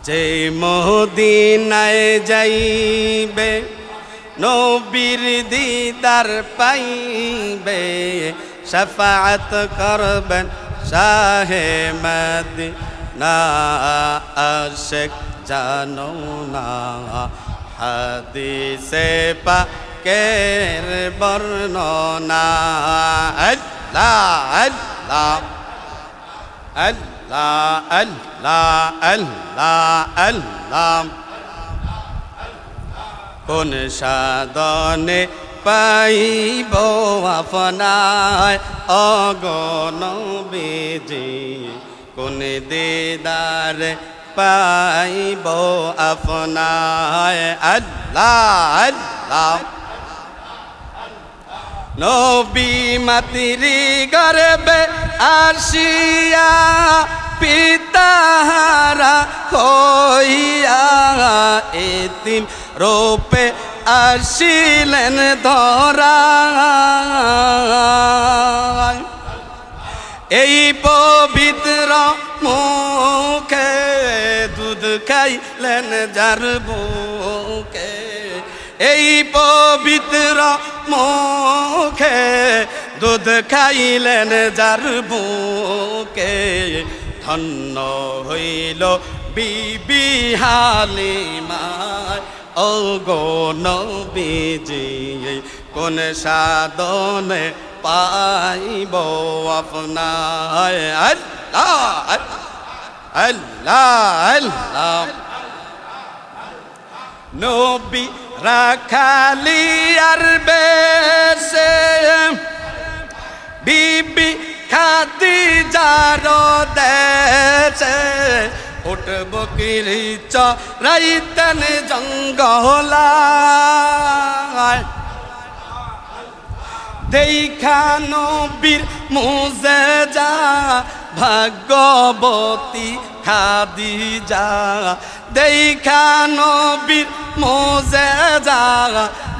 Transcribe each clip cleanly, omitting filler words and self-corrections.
যে মদিনায় যাইবে নবীর দিদার পাইবে শাফাআত করবেন শাহে মদিনা আশিক জানো না হাদিসে পাকের বর্ণনা আল্লাহ আল্লাহ আল্লাহ আল্লাহ আল্লাহ আল্লাহ কোন সাধনে পাইব আপনায় অগণবিজি কোন দিদার পাইব আপনায় আল্লাহ আল্লাহ নবী মাতিরি গর্বে আসিয়া পিতাহারা হইয়া এতিম রূপে আসিলেন ধরা এই পবিত্র মুখে দুধ খাইলেন যার বুকে এই পবিত্র মুখে দুধ খাইলেন যার বুকে ধন্য হইল বিবি হালিমা ও গো নবীজি কোন সাধনে পাইব আপনায় আল্লাহ আল্লাহ আল্লাহ নবী রাখালি আর বেশে বিবি খাদিজার দেশে উট বকরি চরাইতেন জঙ্গলায় দেখা নবীর মুজেজা ভাগ্যবতী খাদিজা দেখা নবীর মুজেজা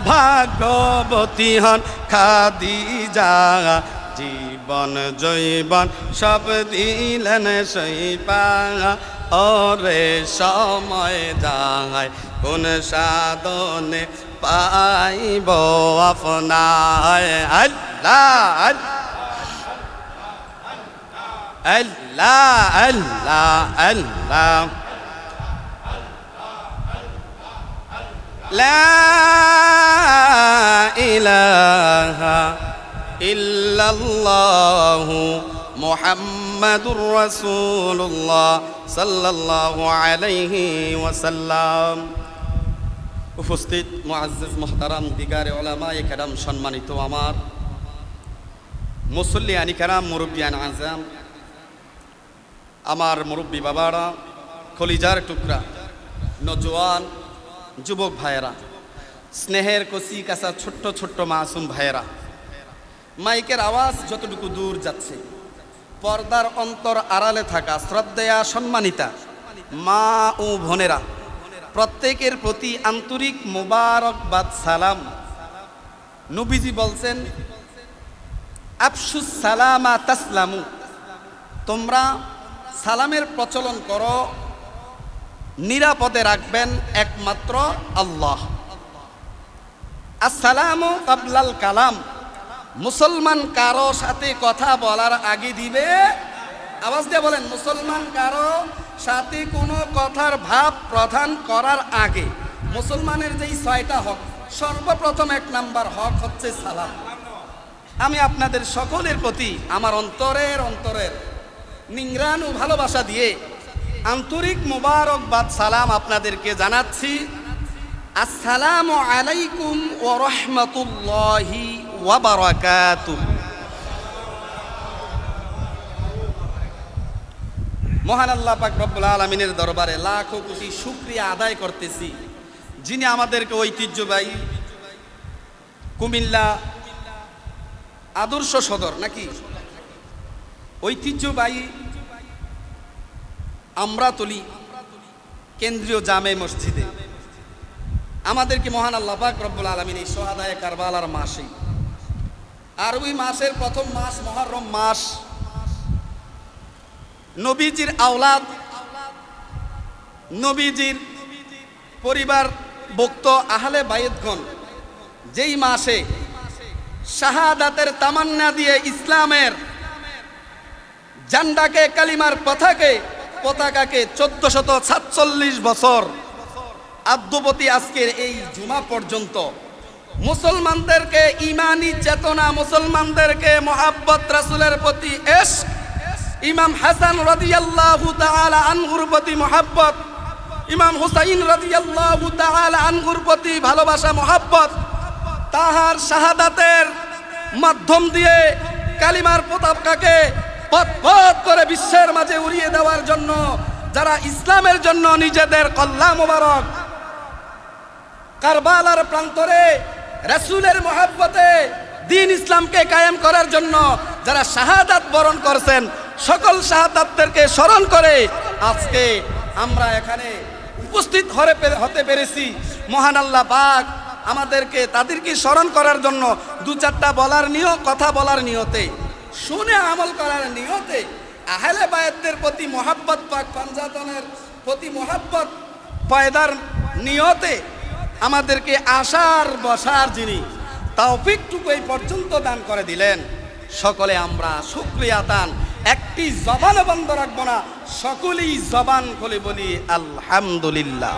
ভাগ্যবতী হন খাদিজা জীবন জৈবন সব দিলেন সইপা ওরে সময় যায় কোন সাধনে পাইব আপনায় আল্লাহ আল্লাহ আল্লাহ আল্লাহ লা ইলাহা ইল্লাল্লাহু মুহাম্মাদুর রাসূলুল্লাহ সাল্লাল্লাহু আলাইহি ওয়াসাল্লাম। উপস্থিত মুআজ্জিজ মুহতারাম দিগারে উলামায়ে কেরাম, সম্মানিত আমার মুসল্লিয়ানি কেরাম, মুরব্বিয়ান আযম, আমার মুরব্বী বাবারা, কলিজার টুকরা নজওয়ান যুবক ভাইয়েরা, স্নেহের কচি কাঁচা ছোট্ট ছোট্ট মাসুম ভাইয়েরা, মাইকের আওয়াজ যতটুকু দূর যাচ্ছে, পর্দার অন্তর আড়ালে থাকা শ্রদ্ধেয়া সম্মানিতা মা ও বোনেরা, প্রত্যেকের প্রতি আন্তরিক মোবারকবাদ সালাম। নবীজি বলছেন আফসুস সালামা তাসলামু, তোমরা সালামের প্রচলন করো, নিরাপদে রাখবেন একমাত্র আল্লাহ। আসসালামু কাবলাল কালাম, মুসলমান কারো সাথে কথা বলার আগে দিবে, আওয়াজ দিয়ে বলেন, মুসলমান কারো সাথে কোনো কথার ভাব প্রধান করার আগে মুসলমানের যেই 6টা হক, সর্বপ্রথম 1 নাম্বার হক হচ্ছে সালাম। আমি আপনাদের সকলের প্রতি আমার অন্তরের নিংরান ও ভালোবাসা দিয়ে আন্তরিক মোবারকবাদ সালাম আপনাদেরকে জানাচ্ছি। আসসালামু আলাইকুম ওয়া রাহমাতুল্লাহি ওয়া বারাকাতুহু। মহান আল্লাহ পাক রব্বুল আলামিনের দরবারে লাখো কোটি শুকরিয়া আদায় করতেছি, যিনি আমাদেরকে ঐতিহ্যবাহী কুমিল্লা আদর্শ সদর নাকি ঐতিহ্যবাহী আমরাতলি কেন্দ্রীয় জামে মসজিদে আমাদেরকে মহান আল্লাহ পাক রব্বুল আলামিন এই সোহাদায়ে কারবালার মাসে, আরবি মাসের প্রথম মাস মুহররম মাস, নবীজির আওলাদ নবীজির পরিবার ভক্ত আহলে বায়েতগণ যেই মাসে শাহাদাতের তামান্না দিয়ে ইসলামের জান্ডাকে কালিমার পতাকাকে 1447 বছর আদ্যবতী আজকের এই জুমা পর্যন্ত মুসলমানদেরকে ইমানি চেতনা, মুসলমানদেরকে মোহাব্বত, রাসূলের প্রতি ইশক, ইমাম হাসান রাদিয়াল্লাহু তাআলা আনহুর প্রতি মোহাব্বত, ইমাম হুসাইন রাদিয়াল্লাহু তাআলা আনহুর প্রতি ভালোবাসা মোহাব্বত, তাহার শাহাদাতের মাধ্যম দিয়ে কালিমার পতাকাকে পথ করে বিশ্বের মাঝে উড়িয়ে দেওয়ার জন্য যারা ইসলামের জন্য নিজেদের কল্লা মোবারক কারবালার প্রান্তরে রাসূলের মহব্বতে দ্বীন ইসলামকে কায়েম করার জন্য যারা শাহাদাত বরণ করছেন, সকল শাহাদাতদেরকে স্মরণ করে আজকে আমরা এখানে উপস্থিত হতে পেরেছি। মহান আল্লাহ পাক আমাদেরকে তাদেরকে স্মরণ করার জন্য দু চারটা কথা বলার নিয়তে, শুনে আমল করার নিয়তে, আহলে বায়াতদের প্রতি মোহাব্বত, পাক পাঞ্জাতনের প্রতি মোহাব্বত পয়দার নিয়তে আমাদেরকে আসার বসার যিনি তৌফিকটুকু এই পর্যন্ত দান করে দিলেন, সকলে আমরা শুকরিয়া দান একটি জবানও বন্ধ রাখবো না, সকলেই জবান খুলে বলি আলহামদুলিল্লাহ।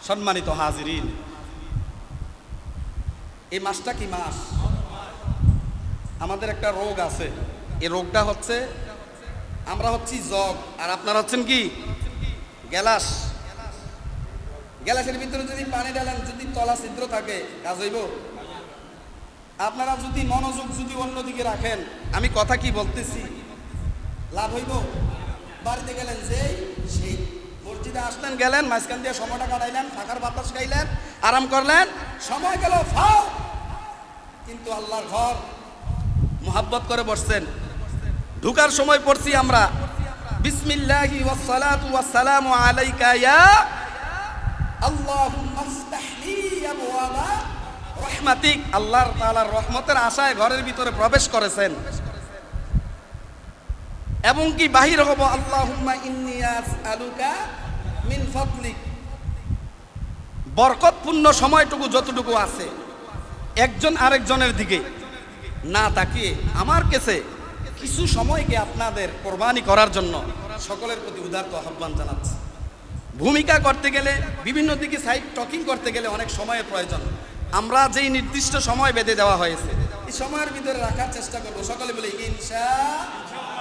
সম্মানিত হাজিরিন, এই মাসটা কি মাস? আমাদের একটা রোগ আছে, এই রোগটা হচ্ছে আমরা হচ্ছি জগ আর আপনারা হচ্ছেন কি গ্যালাস। গ্যালাসের ভিতরে যদি পানি ঢালেন, যদি তলা ছিদ্র থাকে, কাজ হইব? আপনারা যদি মনোযোগ যদি অন্যদিকে রাখেন, আমি কথা কি বলতেছি, লাভ হইব? বাড়িতে গেলেন যে সেই মসজিদে আসলেন, গেলেন, মাঝখান দিয়ে সময়টা কাটাইলেন, ফাঁকার বাতাস খাইলেন, আরাম করলেন, সময় গেল ফাও, কিন্তু আল্লাহর ঘর মুহাব্বত করে বসছেন। ঢুকার সময় পড়ছি আমরা বিসমিল্লাহি ওয়াস সালাতু ওয়াস সালামু আলাইকা ইয়া আল্লাহুম্মা আফতাহলি আবওয়াবা রাহমাতিক। আল্লাহর তাআলার রহমতের আশায় ঘরের ভিতরে প্রবেশ করেছেন এবং কি বাহির হব আল্লাহুম্মা ইন্নী আসআলুকা মিন ফাদলিক। বরকতপূর্ণ সময়টুকু যতটুকু আছে, একজন আরেকজনের দিকে না তাকিয়ে আমার কাছে কিছু সময়কে আপনাদের কোরবানি করার জন্য সকলের প্রতি উদারত আহ্বান জানাচ্ছি। ভূমিকা করতে গেলে, বিভিন্ন দিকে সাইড টকিং করতে গেলে অনেক সময়ের প্রয়োজন। আমরা যেই নির্দিষ্ট সময় বেঁধে দেওয়া হয়েছে, এই সময়ের ভিতরে রাখার চেষ্টা করব। সকলে বলে ইনশাআল্লাহ।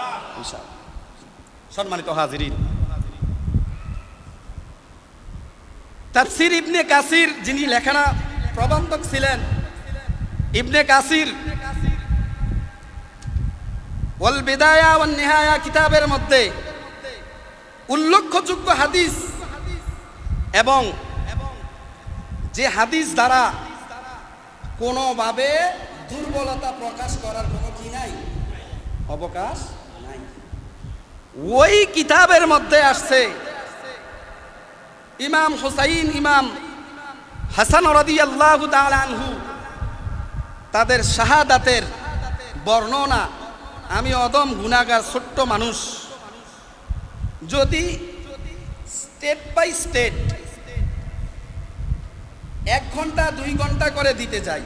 সম্মানিত হাজিরিন, তাফসীর ইবনে কাসির যিনি লেখনা প্রবন্ধক ছিলেন, ইবনে কাসির ওয়াল বিদায়া ওয়ান নিহায়া কিতাবের মধ্যে উল্লেখযোগ্য হাদিস এবং যে হাদিস দ্বারা কোনোভাবে দুর্বলতা প্রকাশ করার কোনো কি নাই, অবকাশ নাই, ওই কিতাবের মধ্যে আসছে ইমাম হুসাইন, ইমাম হাসান রাদিয়াল্লাহু তাআলা আনহু তাদের শাহাদাতের বর্ণনা। আমি অদম গুনাহগার ছোট্ট মানুষ, যদি স্টেপ বাই স্টেপ 1 ঘন্টা 2 ঘন্টা করে দিতে যাই,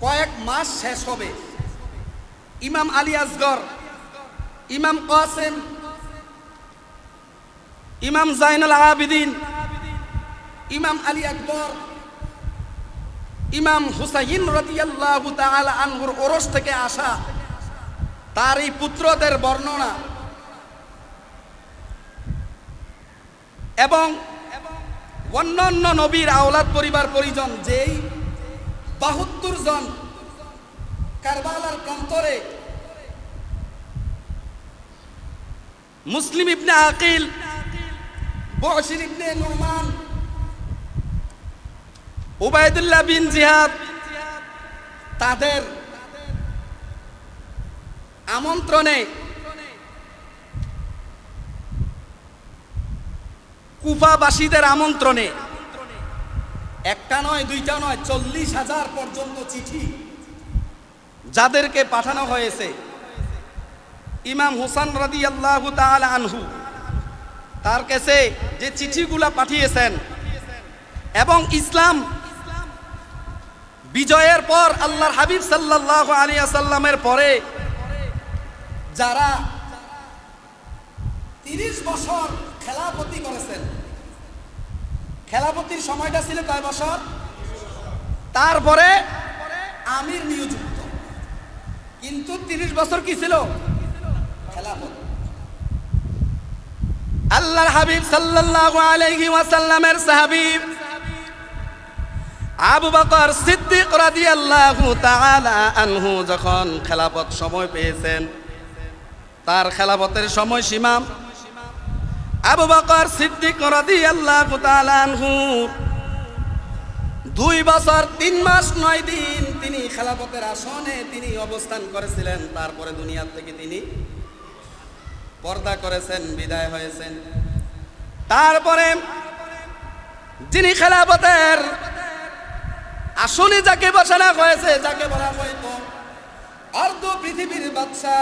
কয়েক মাস শেষ হবে। ইমাম আলী আসগর, ইমাম কাসেম, ইমাম জাইনুল আবিদিন, ইমাম আলী আকবর, ইমাম হুসাইন রাদিয়াল্লাহু তাআলা আনহুর ওরস থেকে আসা তার এই পুত্রদের বর্ণনা এবং অন্যান্য নবীর আওলাদ পরিবার পরিজন, যেই 72 জন কারবালার প্রান্তরে মুসলিম ইবনে আকিল, বশির ইবনে নুমান, উবাইদুল্লাহ বিন জিহাদ, তাদের আমন্ত্রণে কুফাবাসীদের আমন্ত্রণে একটা নয়, দুইটা নয়, 40,000 পর্যন্ত চিঠি যাদেরকে পাঠানো হয়েছে। ইমাম হুসাইন রাদিয়াল্লাহু তাআলা আনহু তার কাছে যে চিঠিগুলা পাঠিয়েছেন এবং ইসলাম বিজয়ের পর আল্লাহর হাবিব সাল্লাল্লাহু আলাইহি ওয়াসাল্লামের পরে যারা 30 বছর খেলাফতি করেছেন, খেলাফতির সময়টা ছিল কয় বছর? তারপরে আমির নিয়োজিত, কিন্তু 30 বছর কি ছিল? খেলাফত। আল্লাহর হাবিব সাল্লাল্লাহু আলাইহি ওয়াসাল্লামের সাহাবী আবু বকর সিদ্দিক রাদিয়াল্লাহু তাআলা আনহু যখন খেলাফত সময় পেয়েছেন, তার খেলাফতের সময়সীমা আবু বকর সিদ্দিক রাদিয়াল্লাহু তাআলা আনহু 2 বছর 3 মাস 9 দিন তিনি খেলাফতের আসনে তিনি অবস্থান করেছিলেন। তারপরে দুনিয়া থেকে তিনি পর্দা করেছেন, বিদায় হয়েছেন। তারপরে যিনি খেলাফতের আসনে যাকে বসানো হয়েছে, যাকে বলা হয়তো অর্ধ পৃথিবীর বাদশা,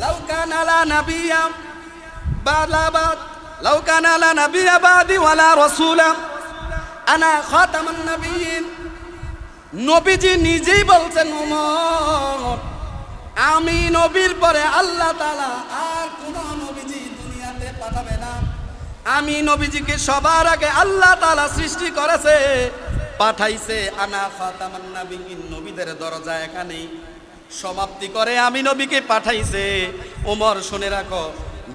লাউ কানা লা নাবিয়্যা বালাবাদ, লাউ কানা লা নাবিয়্যা বাদি ওয়ালা রাসূলা আনা খাতামুন নবিয়্যিন। নবীজি নিজেই বলছেন, ওমর, আমি নবীর পরে আল্লাহ তাআলা আর কোন নবীজি দুনিয়াতে পাঠাবে না। আমি নবীজিকে সবার আগে আল্লাহ তাআলা সৃষ্টি করেছে, পাঠাইছে। আনা খাতামুন নবিয়্যিন, নবীদের দরজা এখানেই সমাপ্তি করে আমি নবীকে পাঠাইছে। ওমর, শুনে রাখো,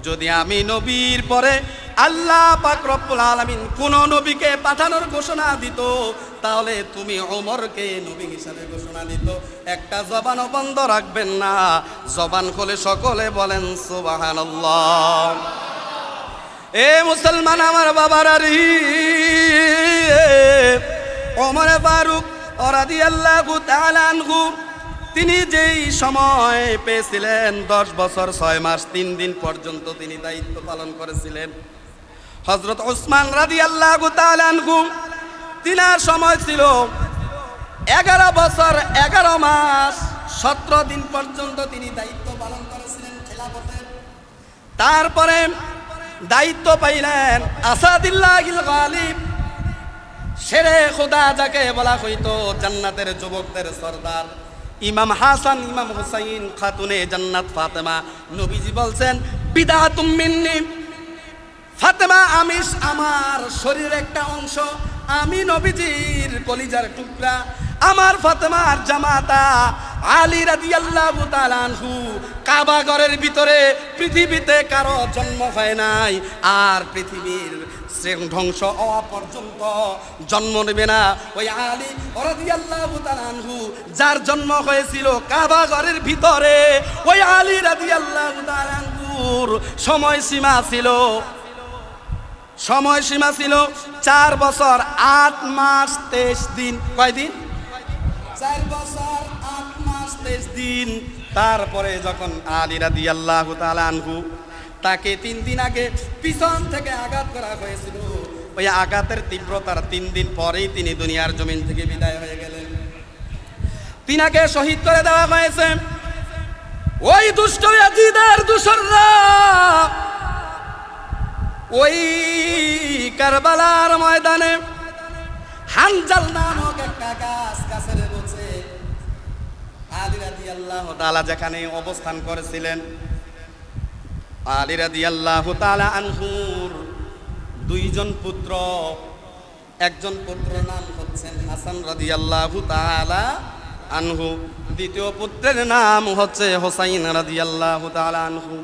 যদি আমি নবীর পরে আল্লাহ পাক রব্বুল আলামিন কোন নবীকে পাঠানোর ঘোষণা দিত, তাহলে তুমি ওমরকে নবী হিসাবে ঘোষণা দিত। একটা জবানও বন্ধ রাখবেন না, জবান খুলে সকলে বলেন সুবহানাল্লাহ। এ মুসলমান আমার বাবারা রে, ওমর ফারুক রাদিয়াল্লাহু তাআলা আনহু তিনি যেই সময় পেয়েছিলেন 10 বছর 6 মাস 3 দিন পর্যন্ত তিনি দায়িত্ব পালন করেছিলেন। হযরত ওসমান রাদিয়াল্লাহু তাআলা আনহু তিনার সময় ছিল 11 বছর 11 মাস 17 দিন পর্যন্ত তিনি দায়িত্ব পালন করেছিলেন খেলাফতের। তারপরে দায়িত্ব পাইলেন আসাদুল্লাহিল গালিব, শেরে খোদা যাকে বলা হইতো, জান্নাতের যুবকদের সরদার, ইমাম হাসান, ইমাম হুসাইন, খাতুনে জান্নাত ফাতেমা। নবীজি বলছেন, বিদাতুম মিন্নি, ফাতেমা আমি আমার শরীরের একটা অংশ, আমি নবীজির কলিজার টুকরা। আমার ফাতেমার জামাতা আলী রাদিয়াল্লাহু তাআলা আনহু কাবা ঘরের ভিতরে পৃথিবীতে কারো জন্ম হয় নাই, আর পৃথিবীর ধ্বংস হওয়া পর্যন্ত জন্ম নেবে না। ওই আলী রাদিয়াল্লাহু তাআলা আনহু যার জন্ম হয়েছিল কাবা ঘরের ভিতরে, ওই আলী রাদিয়াল্লাহু তাআলা আনহুর সময়সীমা ছিল 4 বছর 8 মাস 23 দিন। কয় দিন? 4 বছর 8 মাস 23 দিন। তারপরে যখন আলী রাদিয়াল্লাহু তাআলা আনহু তাকে 3 দিন আগে পিছন থেকে আঘাত করা হয়েছিল, ওই আঘাতের তীব্রতার 3 দিন পরেই তিনি দুনিয়ার জমিন থেকে বিদায় হয়ে গেলেন। তিনাকে শহীদ করে দেওয়া হয়েছে। ওই দুষ্ট ইয়াজিদের দূষররা ওই কারবালার ময়দানে হানজাল নামক একটা গাছের বসে আলী রাদিয়াল্লাহু তাআলা যেখানে অবস্থান করেছিলেন, আলী রাদিয়াল্লাহু তাআলা আনহুর 2 জন পুত্র, একজন পুত্র নাম হচ্ছেন হাসান রাদিয়াল্লাহু তাআলা আনহু, দ্বিতীয় পুত্রের নাম হচ্ছে হুসাইন রাদিয়াল্লাহু তাআলা আনহু।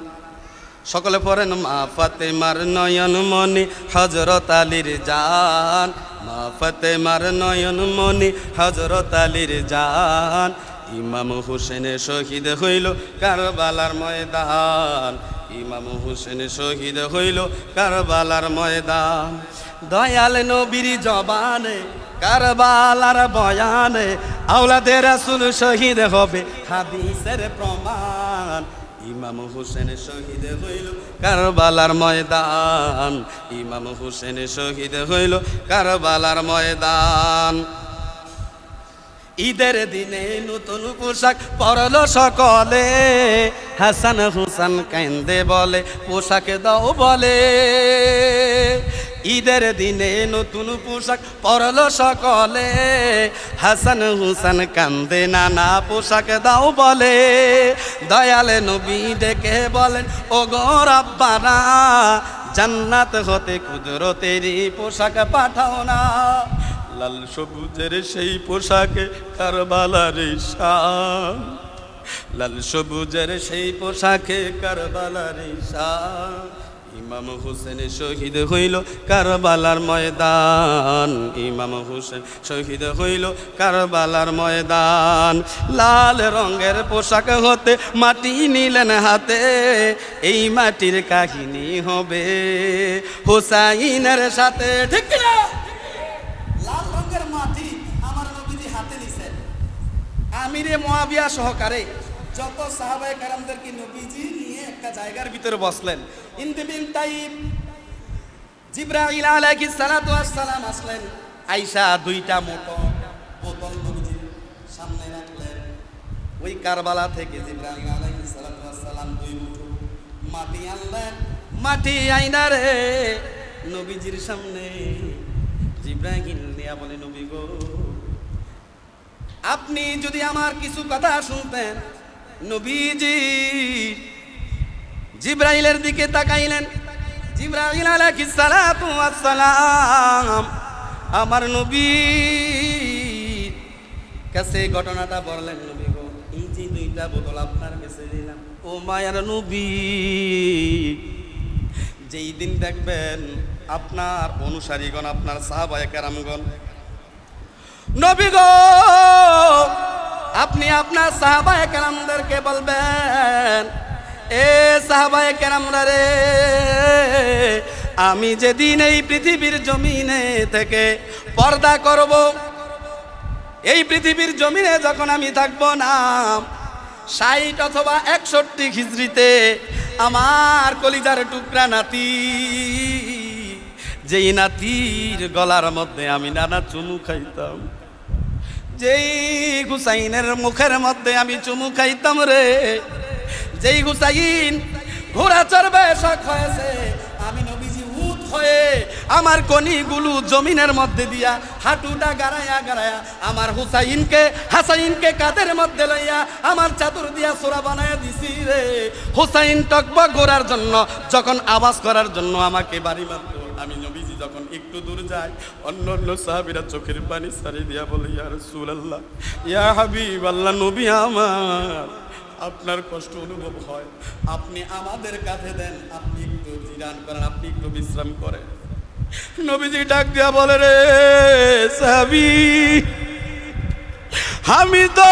সকলে পড়েন, মা ফাতেমার নয়ন মনি হযরত আলীর জান, মা ফাতেমার নয়ন মনি হযরত আলীর জান, ইমাম হুসেন শহীদ হইল কারবালার ময়দান, ইমাম হুসেন শহীদ হইল কারবালার ময়দান। দয়াল নবীর জবানে কারবালার বয়ানে আওলাদে রাসূল শহীদ হবে হাদিসের প্রমাণ, ইমাম হুসেন শহীদ হইল কারবালার ময়দান, ইমাম হুসেন শহীদ হইল কারবালার ময়দান। ঈদের দিনে নতুন পোশাক পরলো সকলে, হাসান হুসান কান্দে বলে পোশাক দাও বলে। ঈদের দিনে নতুন পোশাক পরলো সকলে, হাসান হুসান কান্দে নানা পোশাক দাও বলে। দয়ালে নবী ডেকে বলেন ও গো রাব্বানা, জান্নাত হতে কুদরতেরই পোশাক পাঠাও না। লাল সবুজের সেই পোশাকে কারবালার শান, লাল সবুজের সেই পোশাকে কারবালার শান। ইমাম হোসেন শহীদ হইল কারবালার ময়দান, ইমাম হোসেন শহীদ হইল কারবালার ময়দান। লাল রঙের পোশাক হতে মাটি নিলেন হাতে, এই মাটির কাহিনী হবে হুসাইনের সাথে। ঠিক না? লাল রঙের মাটি আমার নবীজি হাতে নিছেন। আমিরে মুয়াবিয়া সহকারে যত সাহাবায়ে কেরামদেরকে নবীজি নিয়ে একটা জায়গার ভিতরে বসলেন। ইনদিবিন তাইব জিবরাইল আলাইহিস সালাতু ওয়াস সালাম আসলেন, আয়েশা দুইটা মোটা বোতল নবীজির সামনে রাখলেন। ওই কারবালা থেকে জিবরাইল আলাইহিস সালাতু ওয়াস সালাম দুই মুঠো মাটি আনলেন। মাটি আইনা রে নবীজির সামনে জিবরাইল নিয়া বলে, নবী গো, আপনি যদি আমার কিছু কথা শুনতেন। নবীজি জিবরাইলের দিকে তাকাইলেন। জিবরাইল আলাইহিস সালাতু ওয়াস সালাম আমার নবী কাছে ঘটনাটা বললেন। নবী গো, এই যে দুইটা বোতল আপনার কাছে দিলাম, ও মায়ার নবী, যেই দিন দেখবেন আপনার অনুসারীগণ, আপনার সাহাবায়ে কেরামগণ, নবী গো, আপনি আপনার সাহাবায়ে কেরামদেরকে বলবেন, এ সাহাবায়ে কেরামরা রে, আমি যেদিন এই পৃথিবীর জমিনে থেকে পর্দা করব, এই পৃথিবীর জমিনে যখন আমি থাকবো না, ৬০ অথবা ৬১ হিজরিতে আমার কলিজার টুকরা নাতি, যেই নাতির গলার মধ্যে আমি নানা চুমু খাইতাম, যেই হুসাইনের মুখের মধ্যে আমি চুমু খাইতাম রে, যেই হুসাইন ঘোড়া চড়বে শখ হয়েছে, আমি নবীজি উট হয়ে আমার কনিগুলো জমিনের মধ্যে দিয়া হাঁটুটা গাড়ায়া গাড়ায়া আমার হাসাইনকে কাঁধের মধ্যে লইয়া আমার চাদর দিয়া সোরা বানায়া দিছি রে। হুসাইন টকবক ঘোরার জন্য যখন আওয়াজ করার জন্য আমাকে বাড়ি মারতো, আমি নবীজি যখন একটু দূর যাই, অন্য সাহাবীরা চোখের পানি সারি দিয়া বলে, ইয়া রাসূলুল্লাহ, ইয়া হাবিবাল্লাহ, নবী আমার, আপনার কষ্ট অনুভব হয়, আপনি আমাদের কাছে দেন, আপনি একটু জিরান করেন, আপনি একটু বিশ্রাম করেন। নবীজি ডাক দিয়া বলে, রে সাহাবী, আমি তো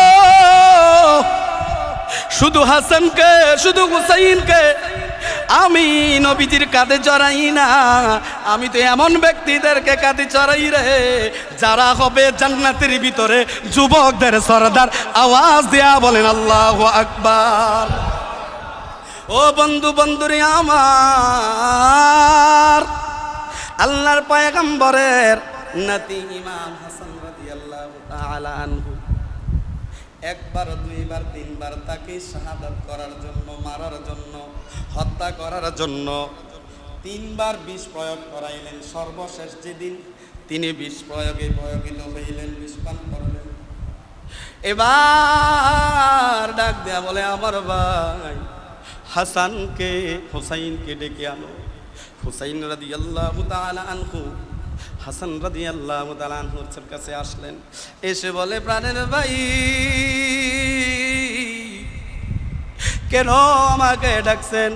শুধু হাসানকে, শুধু হুসাইনকে আমি নবীজির কাঁধে চড়াই না, আমি তো এমন ব্যক্তিদেরকে কাঁধে চড়াই রে, যারা হবে জান্নাতের ভিতরে যুবকদের সরদার। আওয়াজ দেয়া বলেন আল্লাহু আকবার। ও বন্ধু, বন্ধুরে আমার, আল্লাহর পয়গম্বরের নাতি ইমাম হাসান রাদিয়াল্লাহু তাআলা আনহু একবার, দুইবার, তিনবার তাকে শাহাদাত করার জন্য, মারার জন্য, হত্যা করার জন্য 3 বার বিষ প্রয়োগ করাইলেন। সর্বশেষ যেদিন তিনি বিষ প্রয়োগিত হইলেন, বিষ পান করলেন, এবার ডাক দেয়া বলে, আমার ভাই হাসানকে, হুসাইনকে ডেকে আনো। হুসাইন রাদিয়াল্লাহু তাআলা আনহু, হাসান রাদিয়াল্লাহু তাআলা আনহুর কাছে আসলেন, এসে বলে, প্রাণের ভাই, কেন আমাকে ডাকছেন?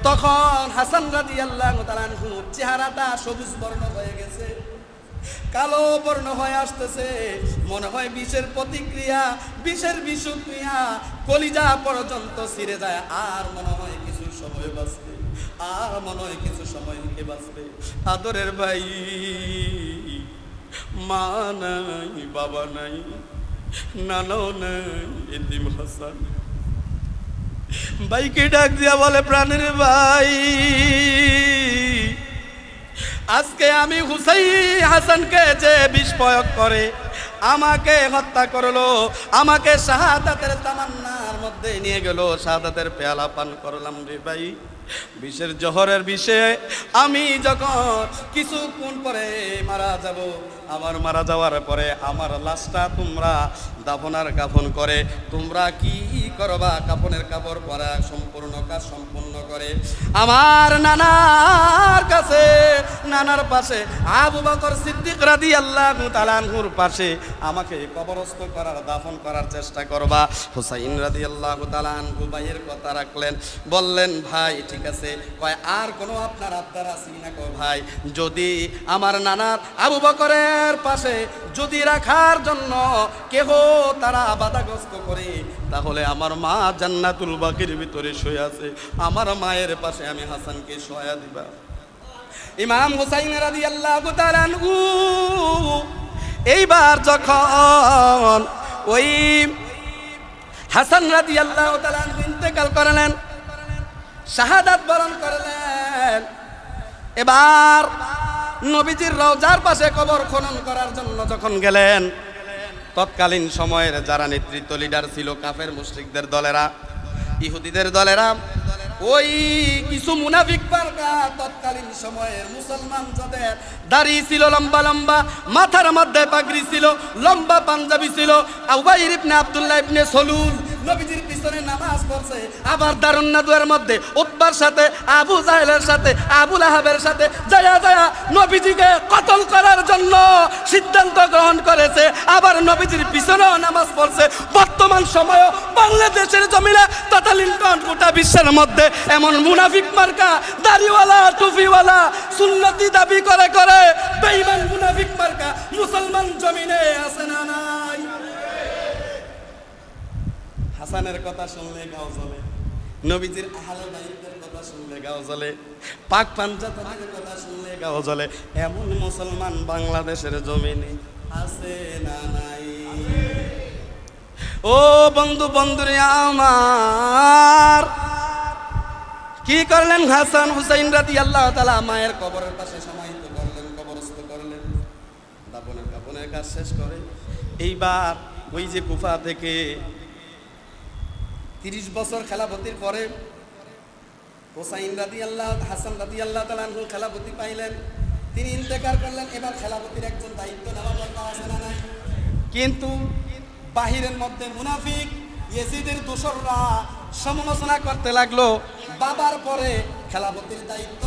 তখন হাসান রাদিয়াল্লাহু তাআলা আনহুর চেহারাটা সবুজ বর্ণ হয়ে গেছে, কালো বর্ণ হয়ে আসতেছে, মনে হয় বিষের প্রতিক্রিয়া, বিষের বিষক্রিয়া কলিজা পর্যন্ত ছিঁড়ে যায়, আর মনে হয় কিছু সময় বাঁচবে, আর মনে হয় কিছু সময় বাঁচবে। আদরের ভাই, মা নাই, বাবা নাই, নানাও নাই, এতিম হাসান ভাইকে ডাক দিয়া বলে, প্রাণের ভাই, আজকে আমি হাসানকে যে বিষ প্রয়োগ করে আমাকে হত্যা করলো, আমাকে শাহাদাতের তামান্নার মধ্যে নিয়ে গেল, শাহাদাতের পেয়ালা পান করলাম রে ভাই। বিষের জহরের বিষে আমি যখন কিছুক্ষণ পরে মারা যাব, আমার মারা যাওয়ার পরে আমার লাশটা তোমরা দাফনার কাফন করে তোমরা কি করবা? কাফনের কাপড় পরা সম্পূর্ণ কাজ সম্পূর্ণ করে আমার নানার কাছে, নানার পাশে আবু বকর সিদ্দিক রাদিয়াল্লাহু তাআলা আনহুর পাশে আমাকে কবরস্থ করার, দাফন করার চেষ্টা করবা। হুসাইন রাদিয়াল্লাহু তাআলা আনহু ভাইয়ের কথা রাখলেন, বললেন ভাই ঠিক আছে। কয় আর কোনো আপনার আবদার আছে না? কয় ভাই যদি আমার নানার আবু বকরের পাশে যদি রাখার জন্য কেহ তারা বাধাগ্রস্ত করে, তাহলে আমার মা জান্নাতুল বাকির ভিতরে শুয়ে আছে, আমার মায়ের পাশে আমি হাসানকে শোয়া দিবা। ইমাম হুসাইন রাদিয়াল্লাহু তাআলা আনহু এইবার যখন ওই হাসান রাদিয়াল্লাহু তাআলা আনহু ইন্তেকাল করলেন, শাহাদাত বরণ করলেন, এবার নবীজির রওজার পাশে কবর খনন করার জন্য যখন গেলেন, তৎকালীন সময়ের যারা নেতৃত্ব লিডার ছিল, কাফের মুশরিকদের দলেরা, ইহুদিদের দলেরা, ওই কিছু মুনাফিক পারকা তৎকালীন সময়ের মুসলমান যাদের দাড়ি ছিল লম্বা লম্বা, মাথার মধ্যে পাগড়ি ছিল, লম্বা পাঞ্জাবি ছিল, উবাইর ইবনে আব্দুল্লাহ ইবনে সলুল নবীজির পিছনে নামাজ পড়ছে, আবার দারুন নাদুয়ার মধ্যে উতবার সাথে, আবু জাহেলের সাথে, আবু লাহাবের সাথে যায়া যায়া নবীজিকে কতল করার জন্য সিদ্ধান্ত গ্রহণ করেছে, আবার নবীজির পিছনেও নামাজ পড়ছে। বর্তমান সময়ে বাংলাদেশের জমিনে তথা লিন্টন গোটা বিশ্বের মধ্যে এমন মুনাফিক মার্কা দাড়িওয়ালা টুপিওয়ালা সুন্নতি দাবি করে করে বেঈমান মুনাফিক মার্কা মুসলমান জমিনে আছে না নাই? হাসানের কথা শুনলে গাও জ্বলে, নবীজির আহলে বাইতের কথা শুনলে গাও জ্বলে, পাক পাঞ্জাতনের কথা শুনলে গাও জ্বলে। এমন মুসলমান বাংলাদেশের জমিনে আছে না নাই? ও বন্ধু, বন্ধুরে আমার, কি করলেন হাসান হুসাইন রাদিয়াল্লাহু তাআলা? মায়ের কবরের পাশে সমাহিত করলেন, কবরস্থ করলেন, দাফনের কাফনের কাজ শেষ করে এইবার ওই যে কুফা থেকে 30 বছর খেলাফতির পরে হুসাইন রাদিয়াল্লাহু, হাসান রাদিয়াল্লাহু তাআলা আনহু খেলাফতি পাইলেন, তিনি ইন্তেকাল করলেন। এবার খেলাফতির একজন দায়িত্ব নেওয়ার দরকার আছে না নাই? কিন্তু বাহিরের মধ্যে মুনাফিক ইয়াজিদের দোসররা সমালোচনা করতে লাগলো, বাবার পরে খেলাফতির দায়িত্ব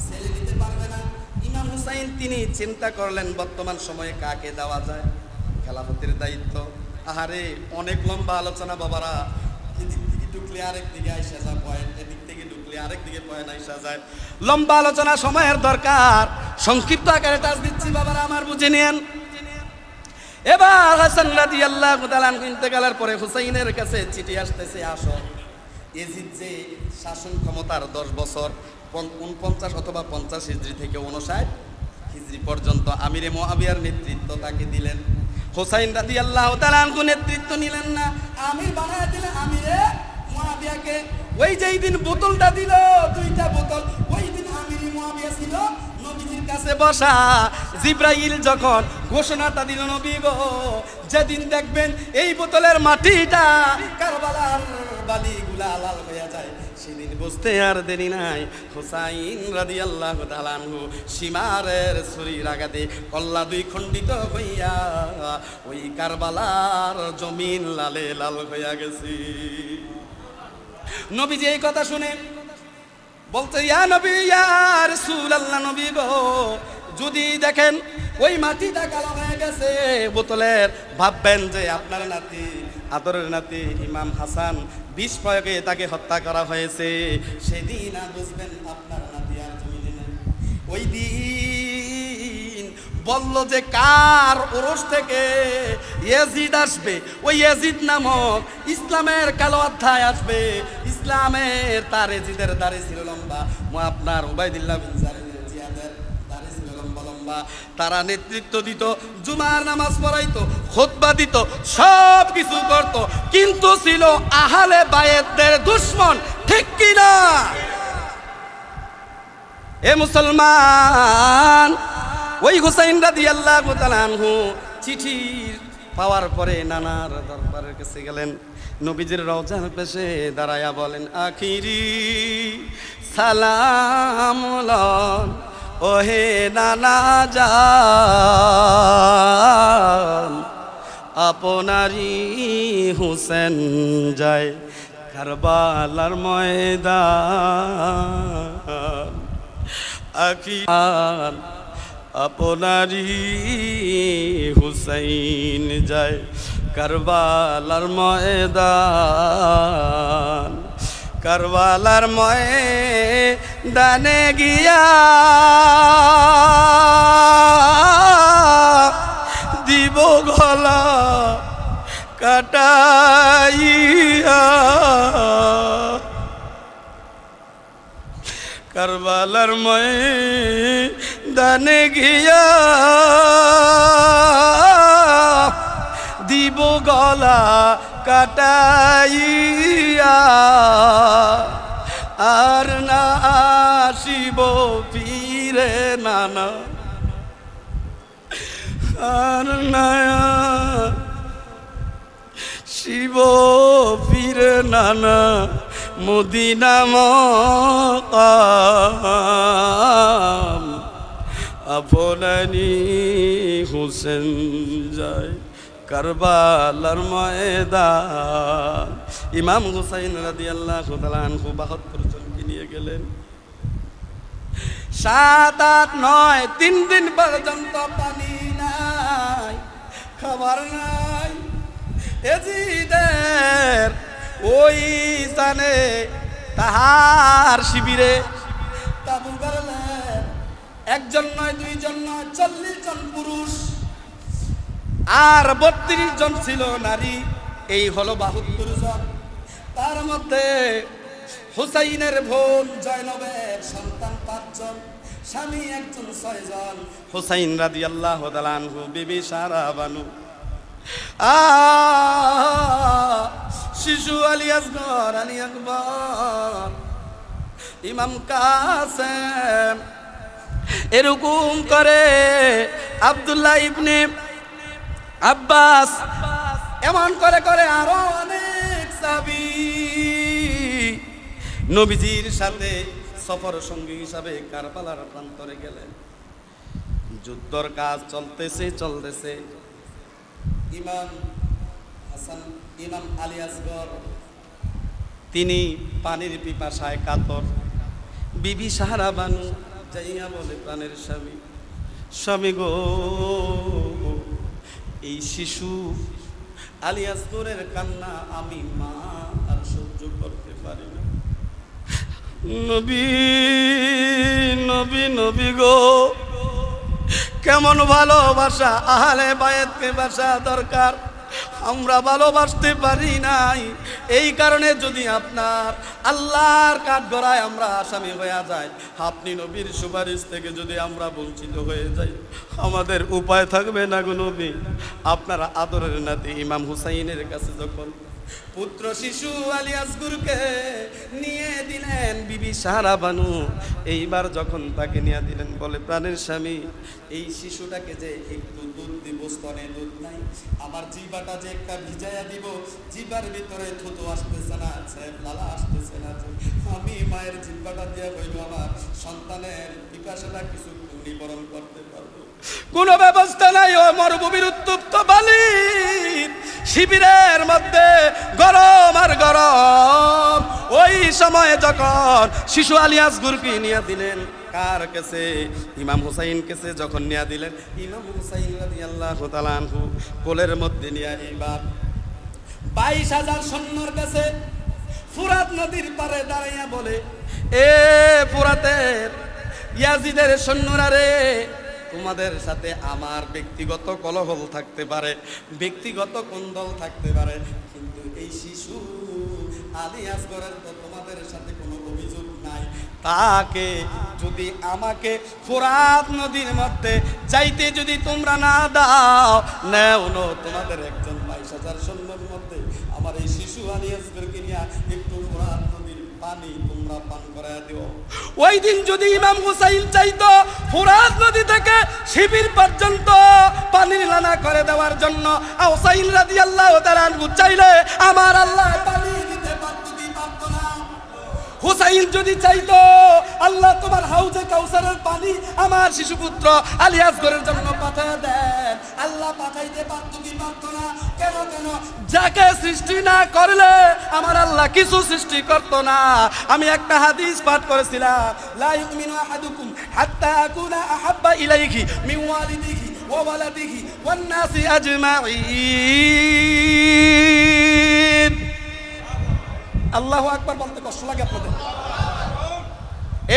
ছেড়ে দিতে পারবে না। ইমাম হুসাইন তিনি চিন্তা করলেন বর্তমান সময়ে কাকে দেওয়া যায় খেলাফতির দায়িত্ব। আহারে অনেক লম্বা আলোচনা বাবারা, এদিক থেকে ঢুকলে আরেক দিকে আইসা যায় পয়েন্ট, এদিক থেকে ঢুকলে আরেক দিকে পয়েন্ট আইসা যায়। লম্বা আলোচনা সময়ের দরকার, সংক্ষিপ্ত আকারে টাচ দিচ্ছি বাবারা, আমার বুঝে নেন। এবার হাসান রাদিয়াল্লাহু তাআলা ইন্তেকালের পরে হুসাইনের কাছে চিঠি আসতেছে, আসো ইয়াজিদ যে শাসন ক্ষমতার 10 বছর 49 অথবা 50 হিজরি থেকে 59 হিজরি পর্যন্ত আমিরে মুআবিয়ার নেতৃত্ব তাকে দিলেন। হুসাইন রাদিয়াল্লাহু তাআলা নেতৃত্ব নিলেন না, আমির বানায় দিলেন আমিরে মুআবিয়াকে। ওই যেই দিন বোতলটা দিল, 2টা বোতল, ওই দিন আমিরে মুআবিয়া ছিল নবীজির কাছে বসা। জিব্রাইল যখন ঘোষণাটা দিল, নবী গো যেদিন দেখবেন এই বোতলের মাটিটা কারবালার বালিগুলা লাল হয়ে যায়, সেদিন বুঝতে আর দেরি নাই। হুসাইন রাদিয়াল্লাহু তাআলা আনহু সীমারের ছুরির আঘাতে কল্লা 2 খণ্ডিত হইয়া ওই কারবালার জমিন লালে লাল হইয়া গেছে। নবীজি এই কথা শুনে বলতে, ইয়া নবী ইয়া রাসূলুল্লাহ, নবী গো যদি দেখেন ওই মাটিটা কালো হয়ে গেছে বোতলের, ভাববেন যে আপনার নাতি, আদরের নাতি ইমাম হাসান বিষ প্রয়োগে তাকে হত্যা করা হয়েছে। সেদিন আর বুঝবেন আপনার নাতি আর জমিনে নেই। ওই দিন বলল যে কার ওরস থেকে ইয়াজিদ আসবে, ওই ইয়াজিদ নামক ইসলামের কালো অধ্যায় আসবে। ইসলামের তার ইয়াজিদের দাড়ি ছিল লম্বা, আপনার উবাইদুল্লাহ বিন জিয়াদের দাড়ি ছিল লম্বা লম্বা। তারা নেতৃত্ব দিত, জুমার নামাজ পড়াইতো, খুতবা দিত, সব কিছু করত, কিন্তু ছিল আহলে বায়েতদের দুশমন। ঠিক কি না? এ মুসলমান, ওই হুসাইন রাদিয়াল্লাহু তাআলা আনহু চিঠির পাওয়ার পরে নানার দরবারের কাছে গেলেন, নবীজির রওজার পেশে দাঁড়ায়া বলেন, আখিরি সালাম লন ওহে নানা জান, আপনারি হুসেন যায় কারবালার ময়দান, আখিরান আপনারি হুসাইন যায় কারবালার ময়দান, কারবালার ময়দানে গিয়া দিব গলা কাটাইয়া, কারবালার ময়দানে গিয়া দিব গলা কাটাইয়া, আর না আসিব ফিরে নানা, আর না শিব ফিরে নানা মদিনা মকাম, আপনারি হুসেন যায় কারবালার ময়দান। ইমাম হুসাইন রাদিয়াল্লাহু তাআলা আনহু ৭২ জনকে নিয়ে গেলেন। ৭, ৮, ৯ 3 দিন পর্যন্ত পানি নাই, খাবার নাই। এজিদের ওই স্থানে তাহার শিবিরে তাবু গাড়লেন। ১ জন নয়, ২ জন নয়, ৪০ জন পুরুষ আর ৩২ জন ছিল নারী। এই হলো ৭২ জন। তার মধ্যে হুসাইনের বোন জয়নবের সন্তান ৫ জন, স্বামী একজন ৬ জন। হুসাইন রাদিয়াল্লাহু তাআলা আনহু, বিবি সারা বানু, শিশু আলী আসগর, আলী আকবর, ইমাম কাসেম, এরকম করে আব্দুল্লাহ ইবনে আব্বাস, এমন করে করে আরো অনেক সাহাবী নবীজির সাথে সফর সঙ্গী হিসাবে কারবালার প্রান্তরে গেলেন। যুদ্ধর কাজ চলতেছে। ইমাম হাসান, ইমাম আলী আসগর তিনি পানির পিপাসায় কাতর। বিবি সাহারা বানু যাইয়া বলে, প্রাণের স্বামী গো, এই শিশু আলী আসগরের কান্না আমি মা আর সহ্য করতে পারি না। নবী গো, কেমন ভালোবাসা আহলে বায়াতকে বাসা দরকার, আমরা ভালোবাসতে পারি নাই। এই কারণে যদি আপনার আল্লাহর কাঠগড়ায় আমরা আসামি হয়ে যাই, আপনি নবীর সুপারিশ থেকে যদি আমরা বঞ্চিত হয়ে যাই, আমাদের উপায় থাকবে না গো নবী। আপনারা আদরের নাতি ইমাম হুসাইনের কাছে যখন পুত্র শিশু আলী আসগরকে নিয়ে দিলেন বিবি সাহারা বানু, এইবার যখন তাকে নিয়ে দিলেন, বলে, প্রাণের স্বামী, এই শিশুটাকে যে একটু দুধ দিব, স্তনে দুধ নাই, আমার জিবাটা যে একটা ভিজাইয়া দিব, জিবার ভিতরে থুতু আসতেছে না, লালা আসতেছে না, আমি মায়ের জিব্বাটা দিয়ে হইল আমার সন্তানের পিপাসাটা কিছু নিবারণ করতে পারবো। কোনো ব্যবস্থা নাই। ও মরুভূমির উত্তপ্ত বালি শিবিরের মধ্যে গরম আর গরম। ওই সময়ে যখন শিশু আলী আসগরকে নিয়ে দিলেন কার কাছে? ইমাম হুসাইন কাছে যখন নিয়ে দিলেন, ইমাম হুসাইন রাদিয়াল্লাহু তাআলা আনহু কোলের মধ্যে নিয়ে এইবার ২২,০০০ সৈন্যর কাছে ফুরাত নদীর পারে দাঁড়াইয়া বলে, এ ফুরাতের ইয়াজিদের সৈন্যরা রে, তোমাদের সাথে আমার ব্যক্তিগত কলহ থাকতে পারে, ব্যক্তিগত কোন্দল থাকতে পারে, কিন্তু এই শিশু আলী আসগরের তো তোমাদের সাথে কোনো অভিযোগ নাই। তাকে যদি আমাকে ফোরাত নদীর মধ্যে যাইতে যদি তোমরা না দাও, নেও তোমাদের একজন ২২,০০০ সৈন্যের মধ্যে আমার এই শিশু আলী আসগরকে নিয়ে একটু ফোরাত নদীর পানি তোমরা পান করায় দিও। ওই দিন যদি ইমাম হুসাইন চাইতো ফুরাত নদী থেকে শিবির পর্যন্ত পানির লানা করে দেওয়ার জন্য হুসাইন রাদিয়াল্লাহু তাআলা আনহু চাইলে আমার আল্লাহ পানি দিতে পারত কি পারত না? হুসাইন যদি চাইতো আল্লাহ তোমার হাউজে কাউসারের পানি আমার শিশুপুত্র আলী আসগরের জন্য পাঠিয়ে দেন, আল্লাহ পাঠাইতে পারত কি পারত না? কেন কেন? যাকে সৃষ্টি না করলে আমার আল্লাহ কিছু সৃষ্টি করত না। আমি একটা হাদিস পাঠ করেছিলাম, লা ইউমিনু আহাদুকুম হাত্তা আকুনা আহাব্বা ইলাইহি মিন ওয়ালিদিহি ওয়া ওয়ালাদিহি ওয়ান নাসি আজমাইন। আল্লাহু আকবার বলতে কষ্ট লাগে আপনাদের?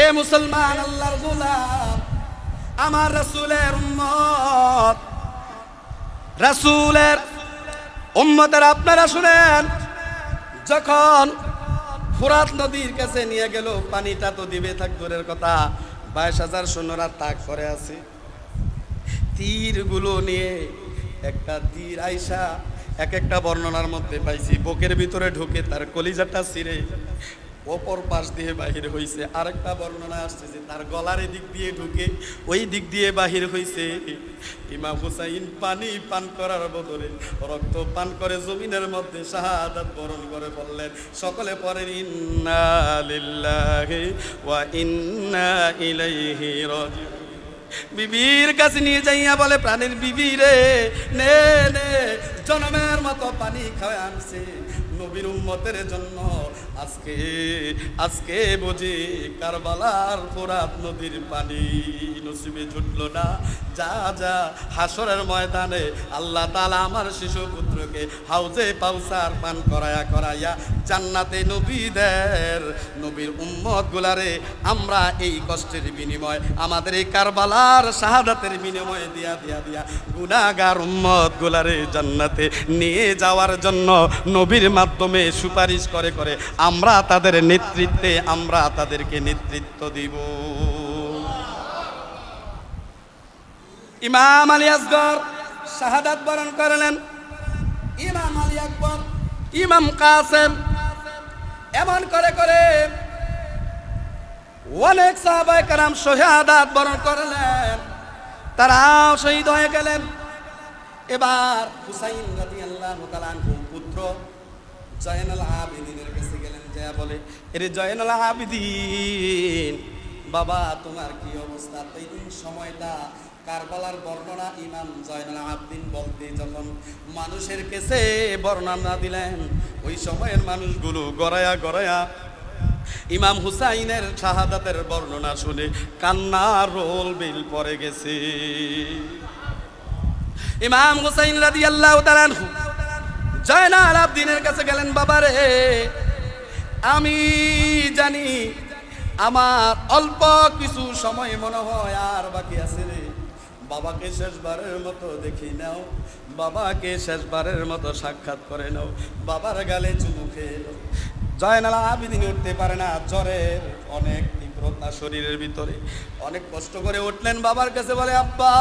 এ মুসলমান, আল্লাহর গোলাম, আমার রাসূলের উম্মত, রাসূলের উম্মতের আপনারা শুনেন, যখন ফুরাত নদীর কাছে নিয়ে গেল, পানিটা তো দিবে থাক দূরের কথা, 22,000 সৈন্যরা তাক করে আছে, তীরগুলো নিয়ে একটা তীর আইসা এক একটা বর্ণনার মধ্যে পাইছি বুকের ভিতরে ঢুকে তার কলিজাটা ছিঁড়ে অপর পাশ দিয়ে বাহির হইছে। আরেকটা বর্ণনা আসছে যে তার গলার দিক দিয়ে ঢুকে ওই দিক দিয়ে বাহির হইছে। ইমাম হুসাইন পানি পান করার বদলে রক্ত পান করে জমিনের মধ্যে শাহাদাত বরণ করে বললেন, সকলে পড়েন ইন্না লিল্লাহি ওয়া ইন্না ইলাইহি রাজিউন। বিবির কাছে নিয়ে যাইয়া বলে, প্রাণের বিবি রে, নে নে, জনমের মতো পানি খাওয়া আনছে নবীর উম্মতের জন্য। আজকে আজকে বুঝি কারবালার ফুরাত নদীর পানি নসিবে জুটলো না। যা যা হাসরের ময়দানে আল্লাহ তাআলা আমার শিশু পুত্রকে হাউজে কাউসার পান করাইয়া জান্নাতে নবীদের নবীর উম্মত গুলারে আমরা এই কষ্টের বিনিময়, আমাদের এই কারবালার শাহাদাতের বিনিময়ে দিয়া গুনাহগার উম্মত গুলারে জান্নাতে নিয়ে যাওয়ার জন্য নবীর মাধ্যমে সুপারিশ করে করে আমরা তাদের নেতৃত্বে আমরা তাদেরকে নেতৃত্ব দিব। ইমাম আলী আসগর শাহাদাত বরণ করলেন, ইমাম আলী আকবর, ইমাম কাসেম, এমন করে করে অনেক সাহাবায়ে কেরাম শাহাদাত বরণ করলেন, তারাও শহীদ হয়ে গেলেন। এবার হুসাইন রাদিয়াল্লাহু তাআলা আনহু পুত্র জয়নুল আবেদিনের কাছে গেলেন, যা বলে, এরে জয়নুল আবেদিন বাবা তোমার কি অবস্থা? এই দিন সময়টা কারবালার বর্ণনা ইমাম জয়নুল আবেদিন বলতে যখন মানুষের কাছে বর্ণনা দিলেন, ওই সময়ের মানুষগুলো গড়ায়া গড়ায়া ইমাম হুসাইনের শাহাদাতের বর্ণনা শুনে কান্নার রোল বিল পড়ে গেছে। ইমাম হুসাইন রাদিয়াল্লাহু তাআলা আনহু জয়নুল আবেদিনের কাছে গেলেন, বাবারে আমি জানি আমার অল্প কিছু সময় মনে হয় আর বাকি আছে রে, বাবাকে শেষবারের মতো দেখি নাও, বাবাকে শেষবারের মতো সাক্ষাৎ করে নাও, বাবার গালে চুমু খেয়ে নাও। জয়নুল আবেদিন উঠতে পারে না, জ্বরের অনেক তীব্রতা শরীরের ভিতরে, অনেক কষ্ট করে উঠলেন, বাবার কাছে বলে, আব্বা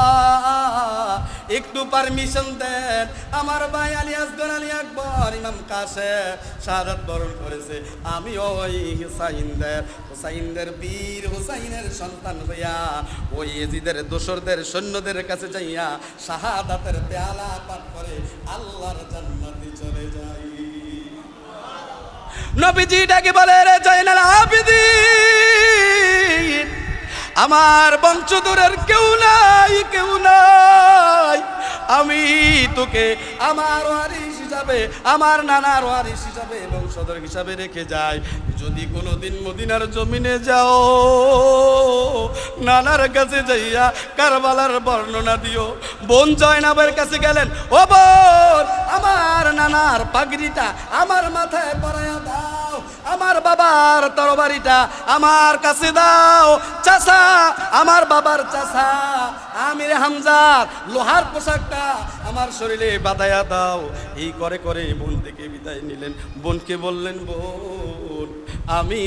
একটু পারমিশন দেন, আমার ভাই আলী আসগর আলী আকবর ইমাম কাসেম শাহাদাত বরণ করেছে, আমি ওই হুসাইনদের বীর হুসাইনের সন্তান হইয়া ওই ইয়াজিদের দোসরদের সৈন্যদের কাছে যাইয়া শাহাদাতের পেয়ালা পান করে আল্লাহর জান্নাতে চলে যাই। নবীজি ডাকে বলে, রে জয়নুল আবেদিন আমার বংশধরের কেউ নাই, কেউ নাই, আমি তোকে আমার ওয়ারিস হিসাবে, আমার নানার ওয়ারিস হিসাবে, বংশধর হিসাবে রেখে যাই। যদি কোনোদিন মদিনার জমিনে যাও, নানার কাছে যাইয়া কারবালার বর্ণনা দিও। বোন জয়নাবের কাছে গেলেন, ও বোন আমার নানার পাগড়িটা আমার মাথায় পরাইয়া দাও, আমার বাবার তরবারিটা আমার কাছে দাও, চাচা আমার বাবার চাচা আমির হামজার লোহার পোশাকটা আমার শরীরে বাঁধাইয়া দাও। এই করে করে বোন থেকে বিদায় নিলেন। বোনকে বললেন, বোন আমি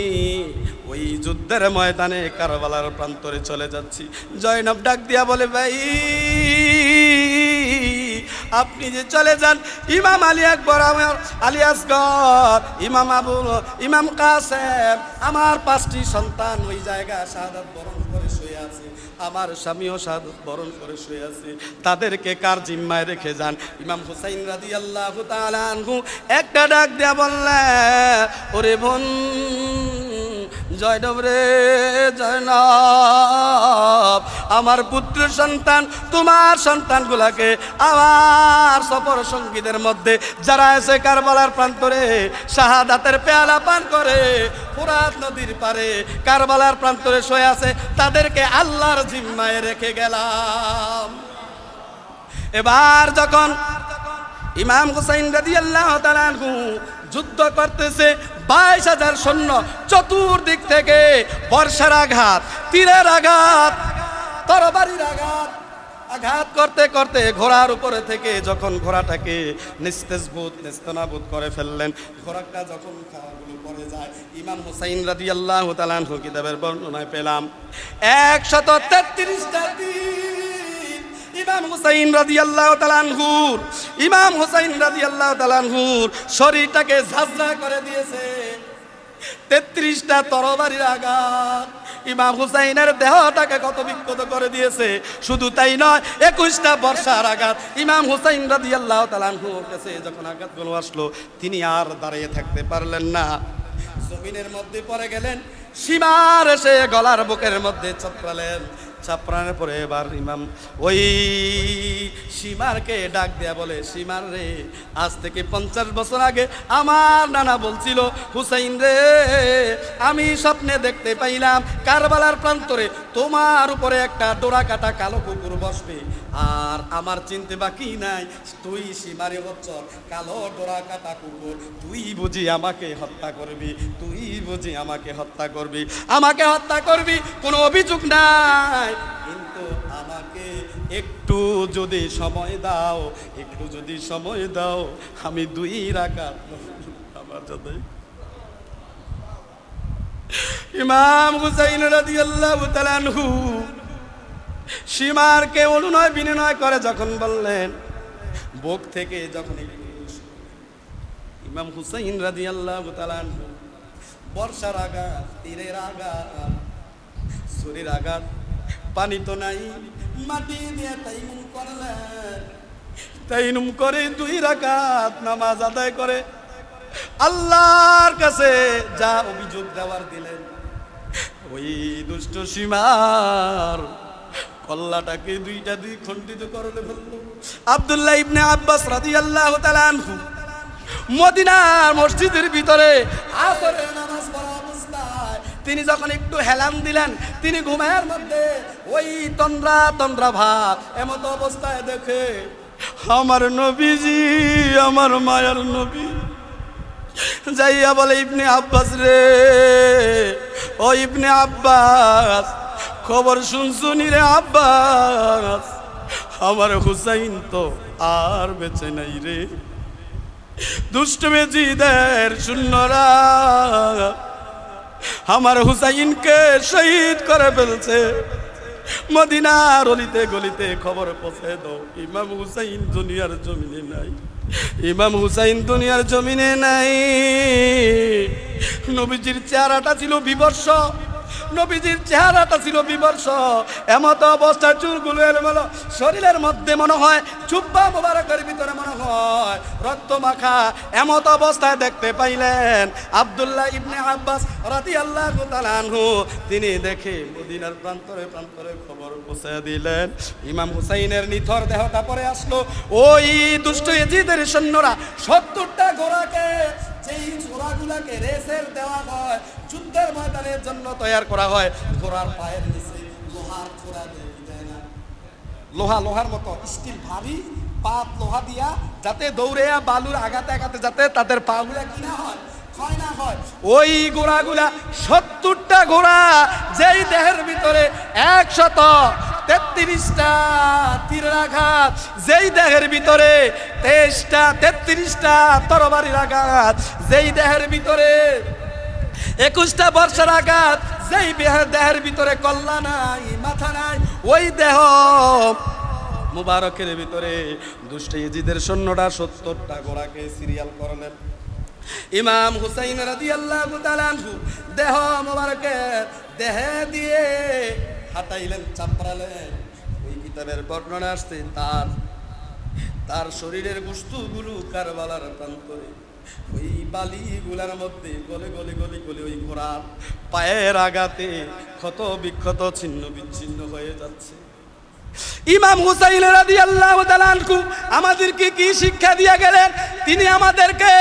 ওই যুদ্ধের ময়দানে কারবালার প্রান্তরে চলে যাচ্ছি। জয়নব ডাক দিয়া বলে, ভাই আপনি যে চলে যান, ইমাম আলী আকবর, আমার আলী আসগর, ইমাম কাসেম, আমার 5টি সন্তান ওই জায়গা শাহাদাত বরণ করে শুয়ে আছে। আমার স্বামীও শাহাদাত বরণ করে শুয়ে আছে, তাদেরকে কার জিম্মায় রেখে যান? ইমাম হুসাইন রাদিয়াল্লাহু তাআলা আনহু একটা ডাক দেয়া বললেন, ওরে বোন জয়নব রে, জয়নব, আমার পুত্র সন্তান, তোমার সন্তানগুলাকে আমার সফর সঙ্গীদের মধ্যে যারা এসে কারবালার প্রান্তরে শাহাদাতের পেয়ালা পান করে ফোরাত নদীর পারে কারবালার প্রান্তরে শুয়ে আছে, তাদেরকে আল্লাহর জিম্মায় রেখে গেলাম। এবার যখন ইমাম হুসাইন রাদিয়াল্লাহু তাআলা আনহু যুদ্ধ করতেছে, 22,000 সৈন্য চতুর্দিক থেকে বর্ষার আঘাত, তীরের আঘাত, তরবারির আঘাত, আঘাত করতে করতে ঘোড়ার উপরে থেকে যখন ঘোড়াটাকে নেস্তনাবুদ করে ফেললেন, ঘোড়াটা যখন খাওয়াগুলো পড়ে যায়, ইমাম হুসাইন রাদিয়াল্লাহু তাআলা আনহু কিতাবের বর্ণনায় পেলাম 133টা তীর ইমাম হুসাইন রাদিয়াল্লাহু তাআলা আনহুর, ইমাম হুসাইন রাদিয়াল্লাহু তাআলা আনহুর শরীরটাকে ঝাঁঝরা করে দিয়েছে। 33টা তরবারির আঘাত ইমাম হুসাইনের দেহটাকে কত বিক্ষত করে দিয়েছে। শুধু তাই নয়, 21টা বর্ষার আঘাত ইমাম হুসাইন রাদিয়াল্লাহু তাআলা আনহুর কাছে যখন আঘাতগুলো আসলো, তিনি আর দাঁড়িয়ে থাকতে পারলেন না, জমিনের মধ্যে পড়ে গেলেন। সীমার এসে গলার বুকের মধ্যে চাপড়ালেন, চাপড়ানোর পরে এবার ইমাম ওই সীমারকে ডাক দেয়া বলে, সীমার রে, আজ থেকে 50 বছর আগে আমার নানা বলছিল, হুসাইন রে, আমি স্বপ্নে দেখতে পাইলাম কারবালার প্রান্তরে তোমার উপরে একটা ডোরা কাটা কালো কুকুর বসবে, আর আমার চিনতে বাকি নাই, তুই সীমারে হচ্ছ কালো ডোরা কাটা কুকুর, তুই বুঝি আমাকে হত্যা করবি, তুই বুঝি আমাকে হত্যা করবি, আমাকে হত্যা করবি, কোনো অভিযোগ নাই, কিন্তু আমাকে একটু যদি সময় দাও, একটু যদি সময় দাও, আমি 2 রাকাত আমার সাথে। ইমাম হুসাইন রাদিয়াল্লাহু তাআলা আনহু সীমারকে অনুনয় বিনয় করে যখন বললেন, বুক থেকে যখন ইমাম হুসাইন রাদিয়াল্লাহু তাআলা আনহু বর্ষার আঘাত, তীরের আঘাত, ছুরির আঘাত, পানি তো নাই, মাটি দিয়ে তাইমুম করলেন, তাইমুম করে 2 রাকাত নামাজ আদায় করে আল্লাহর কাছে যা অভিযোগ দেওয়ার দিলেন, ওই দুষ্ট সীমার কল্লাটাকে 2টা 2 খণ্ডিত করে ফেলল। আব্দুল্লাহ ইবনে আব্বাস রাদিয়াল্লাহু তাআলা আনহু মদিনার মসজিদের ভিতরে আসরের নামাজ পড়া অবস্থায় তিনি যখন একটু হেলান দিলেন, তিনি ঘুমের মধ্যে ওই তন্দ্রা ভাব এমত অবস্থায় দেখে আমার নবীজি, আমার মায়ার নবী, যাইয়া বলে, ইবনে আব্বাস রে, ও ইবনে আব্বাস, খবর শুনছুনি রে আব্বাস, আমার হুসাইন তো আর বেঁচে নাই রে, দুষ্ট বেজিদের সৈন্যরা আমার হুসাইনকে শহীদ করে ফেলছে, মদিনার অলিতে গলিতে খবর পৌঁছে দাও, ইমাম হুসাইন দুনিয়ার জমিনে নাই, ইমাম হুসাইন দুনিয়ার জমিনে নাই। নবীজির চেহারাটা ছিল বিবর্ষ, নবীজির চেহারাটা ছিল বিবর্ষ, এমত অবস্থায় চুলগুলো এলোমেলো, শরীরের মধ্যে মনে হয় জুব্বা মোবারকের ভিতরে মনে হয় রক্ত মাখা, এমত অবস্থায় দেখতে পাইলেন আব্দুল্লাহ ইবনে আব্বাস রাদিয়াল্লাহু তাআলা আনহু, তিনি দেখে মদিনার প্রান্তরে প্রান্তরে খবর পৌঁছে দিলেন, ইমাম হুসাইনের নিথর দেহটা পড়ে আসলো। ওই দুষ্ট ইজিদের সৈন্যরা 70টা ঘোড়াকে, যেই ঘোড়াগুলাকে রেসের দেওয়া হয়, যুদ্ধের ময়দানের জন্য তৈরি করা হয়, ঘোড়ার পায়ের নিচে লোহার ঘোড়া দেয় না, লোহার মতো স্টিল ভারী পাত লোহা দিয়া, যাতে দৌড়ে বালুর আঘাতে আঘাতে যাতে তাদের পাগুলা কি না হয়, ক্ষয় না হয়, ওই ঘোড়াগুলা 70টা ঘোড়া, যেই দেহের ভিতরে 133টা তীরের আঘাত, যেই দেহের ভিতরে 33টা তরবারির আঘাত, যেই দেহের ভিতরে 21টা বর্ষার আঘাত, যেই দেহের ভিতরে কল্লা নাই, মাথা নাই, ওই দেহ মুবারকের ভিতরে দুষ্ট ইজিদের সৈন্যরা 70টা ঘোড়াকে সিরিয়াল করলেন। ইমাম হুসাইন রাদিয়াল্লাহু তাআলা আনহু দেহ মুবারকের দেহে দিয়ে হাঁটাইলেন, চাপড়ালেন। ওই কিতাবের বর্ণনা আসছে তার শরীরের বস্তুগুলো কারবালার প্রান্তরে ওই বালিগুলার মধ্যে গলে গলে গলে গলে ওই ঘোড়ার পায়ের আঘাতে ক্ষত বিক্ষত ছিন্ন বিচ্ছিন্ন হয়ে যাচ্ছে। ইমাম হুসাইন রাদিয়াল্লাহু তাআলা আনহু আমাদেরকে কি শিক্ষা দিয়ে গেলেন? তিনি আমাদেরকে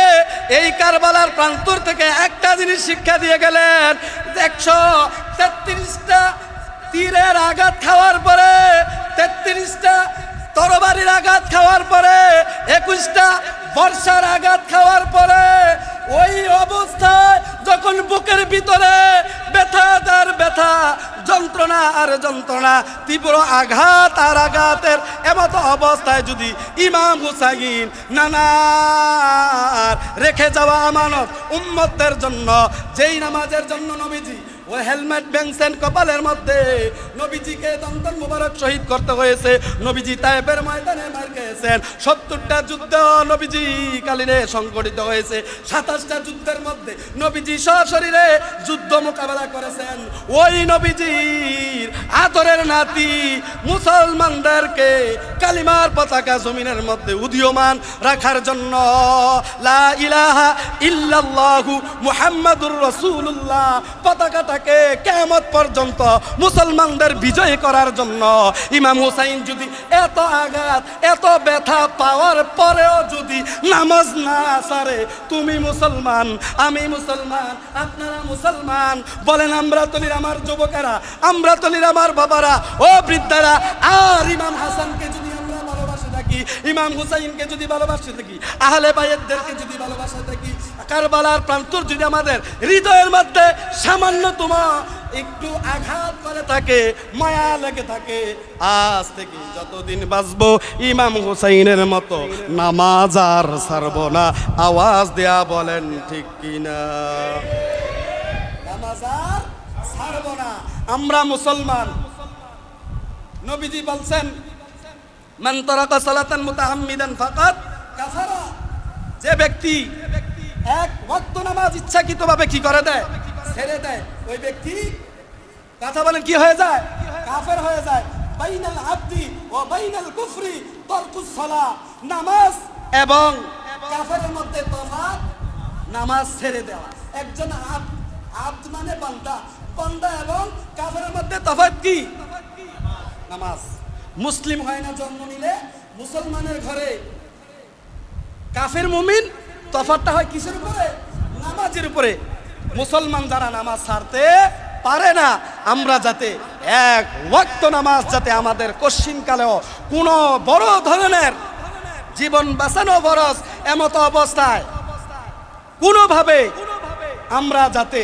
এই কারবালার প্রান্তর থেকে একটা জিনিস শিক্ষা দিয়ে গেলেন। 133টা তীরের আঘাত খাওয়ার পরে, 33টা তরবারির আঘাত খাওয়ার পরে, 21টা বর্ষার আঘাত খাওয়ার পরে ওই অবস্থায় যখন বুকের ভিতরে ব্যথা আর ব্যথা, যন্ত্রণা আর যন্ত্রণা, তীব্র আঘাত আর আঘাতের এমতো অবস্থায় যদি ইমাম হুসাইন নানার রেখে যাওয়া আমানত উম্মতের জন্য, যেই নামাজের জন্য নবীজি ও হেলমেট বেংসেন কপালের মধ্যে নবীজিকে দন্তন মুবারক শহীদ করতে হয়েছে, নবীজি তায়েফের ময়দানে মার খেয়েছেন, 70টা যুদ্ধ নবীজি কালীনে সংগঠিত হয়েছে, 27টা যুদ্ধের মধ্যে নবীজি সশরীরে যুদ্ধ মোকাবেলা করেছেন। ওই নবীজির আদরের নাতি মুসলমানদেরকে কালিমার পতাকা জমিনের মধ্যে উদীয়মান রাখার জন্য, লা ইলাহা ইল্লাল্লাহু মুহাম্মাদুর রাসূলুল্লাহ পতাকাটাকে কিয়ামত পর্যন্ত মুসলমানদের বিজয় করার জন্য ইমাম হুসাইন যদি এত আঘাত এত ব্যথা পাওয়ার পরেও যদি নামাজ না ছাড়ে, তুমি মুসলমান আমি মুসলমান আপনারা মুসলমান, বলেন আমরা তলির আমার যুবকেরা, আমরা তলির আমার বাবারা ও বৃদ্ধারা, আর ইমাম হাসানকে যদি আমরা ভালোবাসে থাকি, ইমাম হুসাইনকে যদি ভালোবাসে থাকি, আহলে বাইতদেরকে যদি ভালোবাসে থাকি, কারবালার প্রান্তর যদি আমাদের হৃদয়ের মধ্যে সামান্যতম একটু আঘাত করে থাকে, মায়া লেগে থাকে, আজ থেকে যতদিন বাঁচবো ইমাম হুসাইনের মতো নামাজ আর ছাড়ব না। আওয়াজ দেয়া বলেন ঠিক কিনা? নামাজ আর ছাড়ব না। আমরা মুসলমান। নবীজি বলছেন, মান তারাকা সালাতান মুতাআম্মিদান ফাকাদ কাফারা। যে ব্যক্তি এক ওয়াক্ত নামাজ ইচ্ছাকৃতভাবে কি করে দেয়, ছেড়ে দেয়, ওই ব্যক্তি কথা বলেন কি হয়ে যায়? কাফের হয়ে যায়। বাইনাল আবদি ওয়া বাইনাল কুফরি তারকুস সালাহ। নামাজ এবং কাফেরের মধ্যে তফাৎ নামাজ ছেড়ে দেওয়া। একজন আব্দ মানে বান্দা, বান্দা এবং কাফেরের মধ্যে তফাৎ কি? নামাজ। মুসলিম হয় না জন্ম নিলে মুসলমানের ঘরে, কাফের মুমিন তফাৎটা হয় কিসের উপরে? নামাজের উপরে। মুসলমান যারা নামাজ ছাড়তে পারে না, আমরা যাতে এক ওয়াক্ত নামাজ যাতে আমাদের কশ্চিনকালেও কোনো বড় ধরনের জীবন বাঁচানো বরস এমতো অবস্থায় কোনোভাবে আমরা যাতে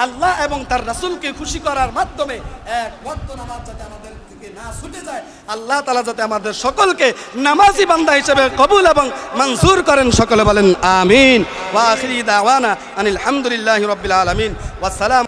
আল্লাহ এবং তার রাসূলকে খুশি করার মাধ্যমে এক ওয়াক্ত নামাজ যাতে আমাদের থেকে না ছুটে যায়, আল্লাহ তাআলা যাতে আমাদের সকলকে নামাজি বান্দা হিসেবে কবুল এবং মঞ্জুর করেন। সকলে বলেন আমিন। ওয়া আখিরি দাওয়ানা আনিল হামদুলিল্লাহি রাব্বিল আলামিন। ওয়াসসালাম।